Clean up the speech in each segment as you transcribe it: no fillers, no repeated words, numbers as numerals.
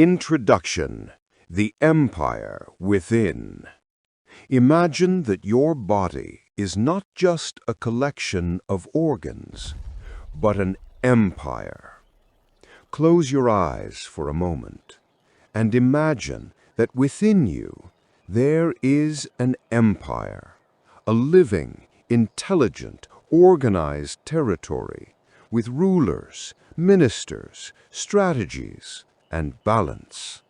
Introduction: The Empire Within. Imagine that your body is not just a collection of organs, but an empire. Close your eyes for a moment and imagine that within you there is an empire, a living, intelligent, organized territory with rulers, ministers, strategies, and balance.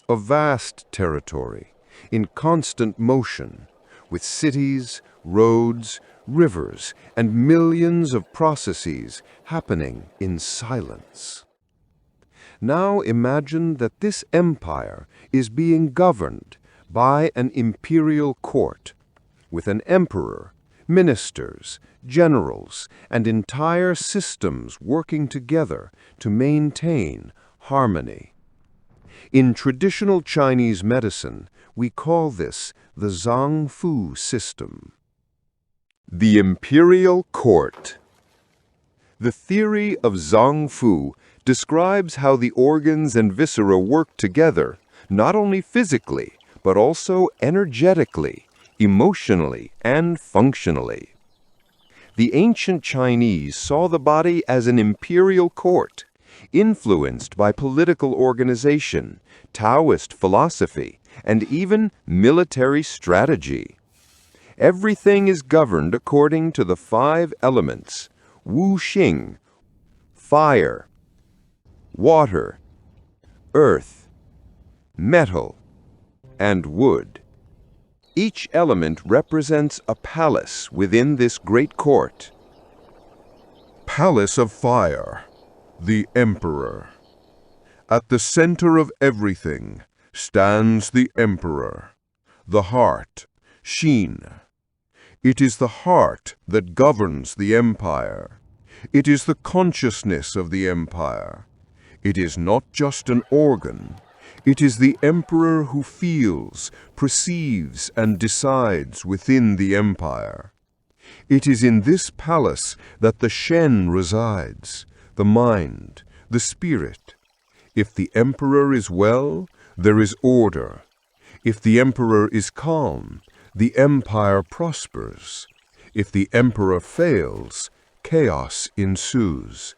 A vast territory in constant motion, with cities, roads, rivers, and millions of processes happening in silence. Now imagine that this empire is being governed by an imperial court, with an emperor, ministers, generals, and entire systems working together to maintain harmony. In traditional Chinese medicine, we call this the Zang-Fu system. The Imperial Court. The theory of Zang-Fu describes how the organs and viscera work together, not only physically, but also energetically, emotionally, and functionally. The ancient Chinese saw the body as an imperial court, influenced by political organization, Taoist philosophy, and even military strategy. Everything is governed according to the 5 elements: Wu Xing, fire, water, earth, metal, and wood. Each element represents a palace within this great court. Palace of Fire, the Emperor. At the center of everything stands the Emperor, the heart, Shén. It is the heart that governs the empire. It is the consciousness of the empire. It is not just an organ. It is the emperor who feels, perceives, and decides within the empire. It is in this palace that the Shén resides, the mind, the spirit. If the emperor is well, there is order. If the emperor is calm, the empire prospers. If the emperor fails, chaos ensues.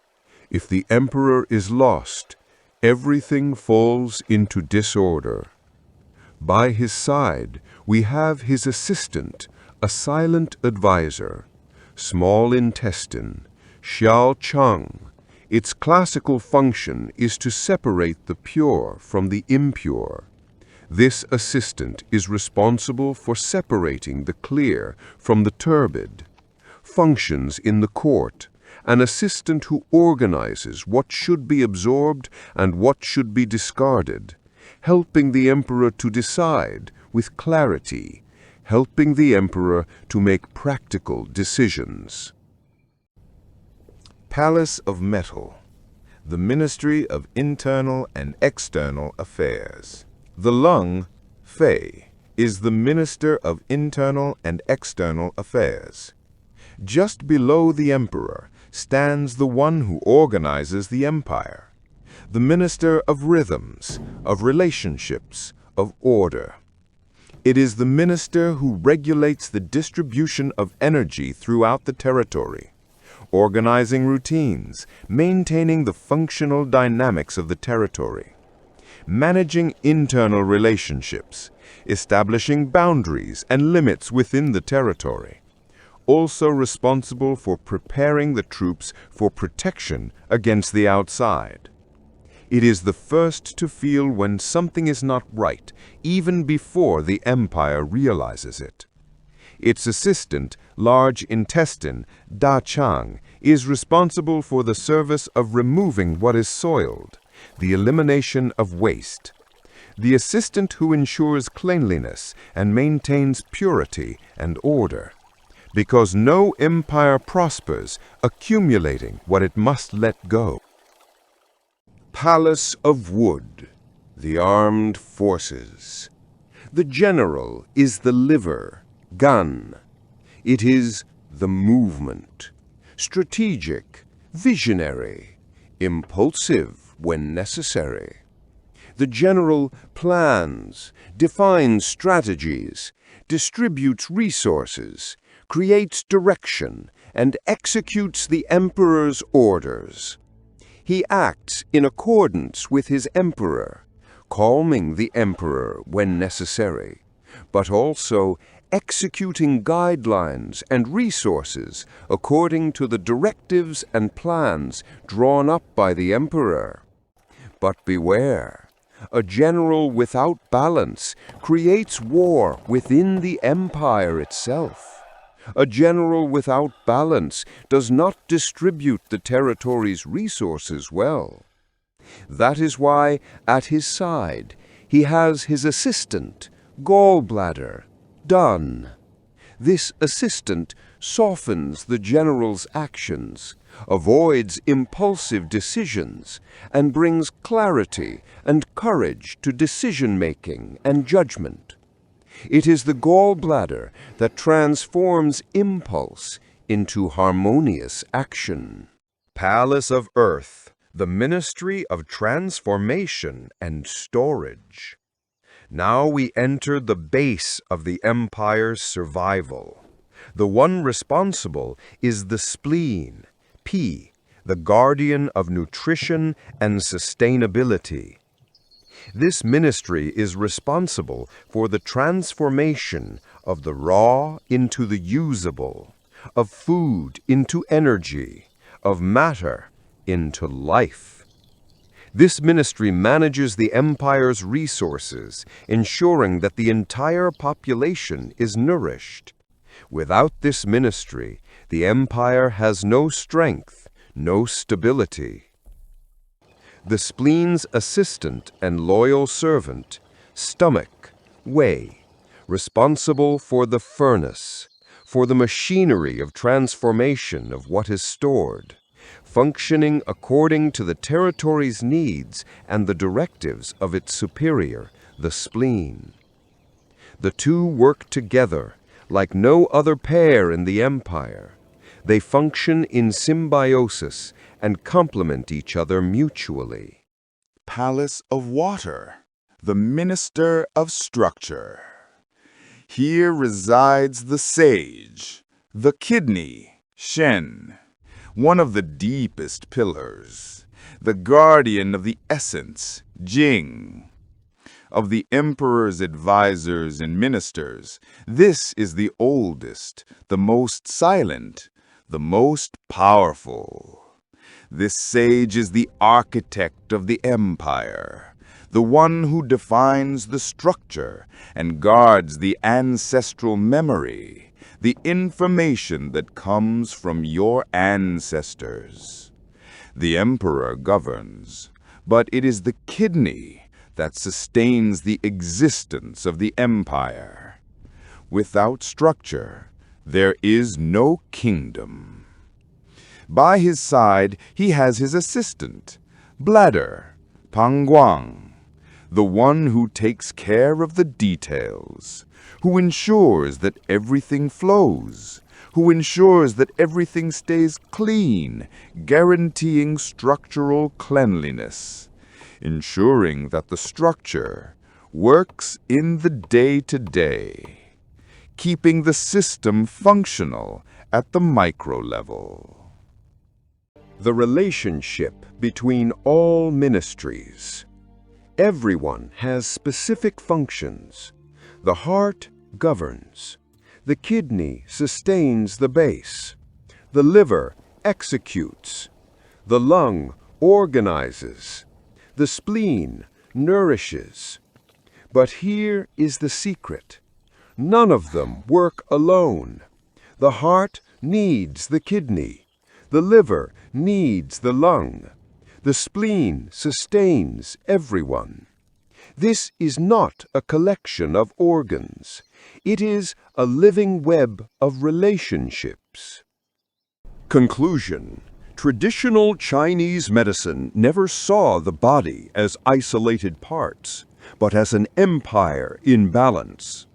If the emperor is lost, everything falls into disorder. By his side, we have his assistant, a silent advisor, small intestine, Xiǎocháng. Its classical function is to separate the pure from the impure. This assistant is responsible for separating the clear from the turbid. Functions in the court, an assistant who organizes what should be absorbed and what should be discarded, helping the emperor to decide with clarity, helping the emperor to make practical decisions. Palace of Metal, the Ministry of Internal and External Affairs. The lung, Fei, is the Minister of Internal and External Affairs. Just below the emperor stands the one who organizes the empire, the Minister of Rhythms, of Relationships, of Order. It is the minister who regulates the distribution of energy throughout the territory, organizing routines, maintaining the functional dynamics of the territory, managing internal relationships, establishing boundaries and limits within the territory, also responsible for preparing the troops for protection against the outside. It is the first to feel when something is not right, even before the empire realizes it. Its assistant, large intestine, Dàcháng, is responsible for the service of removing what is soiled, the elimination of waste. The assistant who ensures cleanliness and maintains purity and order, because no empire prospers accumulating what it must let go. Palace of Wood, the armed forces. The general is the liver, Gan. It is the movement, strategic, visionary, impulsive when necessary. The general plans, defines strategies, distributes resources, creates direction, and executes the emperor's orders. He acts in accordance with his emperor, calming the emperor when necessary, but also executing guidelines and resources according to the directives and plans drawn up by the emperor. But beware, a general without balance creates war within the empire itself. A general without balance does not distribute the territory's resources well. That is why, at his side, he has his assistant, Gallbladder, done. This assistant softens the general's actions, avoids impulsive decisions, and brings clarity and courage to decision-making and judgment. It is the gallbladder that transforms impulse into harmonious action. Palace of Earth, the ministry of transformation and storage. Now we enter the base of the empire's survival. The one responsible is the spleen, P, the guardian of nutrition and sustainability. This ministry is responsible for the transformation of the raw into the usable, of food into energy, of matter into life. This ministry manages the empire's resources, ensuring that the entire population is nourished. Without this ministry, the empire has no strength, no stability. The spleen's assistant and loyal servant, stomach, wei, responsible for the furnace, for the machinery of transformation of what is stored, functioning according to the territory's needs and the directives of its superior, the spleen. The two work together like no other pair in the empire. They function in symbiosis and complement each other mutually. Palace of Water, the minister of structure. Here resides the sage, the kidney, Shén, one of the deepest pillars, the guardian of the essence, Xing. Of the emperor's advisors and ministers, this is the oldest, the most silent, the most powerful. This sage is the architect of the empire, the one who defines the structure and guards the ancestral memory, the information that comes from your ancestors. The emperor governs, but it is the kidney that sustains the existence of the empire. Without structure, there is no kingdom. By his side, he has his assistant, Bladder, Pángguāng, the one who takes care of the details, who ensures that everything flows, who ensures that everything stays clean, guaranteeing structural cleanliness, ensuring that the structure works in the day-to-day, keeping the system functional at the micro level. The relationship between all ministries. Everyone has specific functions. The heart governs. The kidney sustains the base. The liver executes. The lung organizes. The spleen nourishes. But here is the secret. None of them work alone. The heart needs the kidney. The liver needs the lung. The spleen sustains everyone. This is not a collection of organs. It is a living web of relationships. Conclusion. Traditional Chinese medicine never saw the body as isolated parts, but as an empire in balance.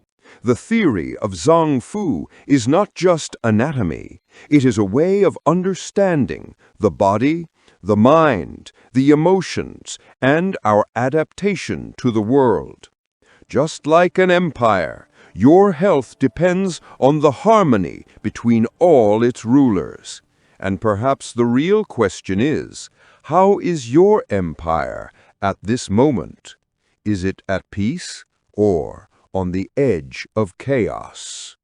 The theory of Zang-Fu is not just anatomy. It is a way of understanding the body, the mind, the emotions, and our adaptation to the world. Just like an empire, your health depends on the harmony between all its rulers. And perhaps the real question is, how is your empire at this moment? Is it at peace or on the edge of chaos?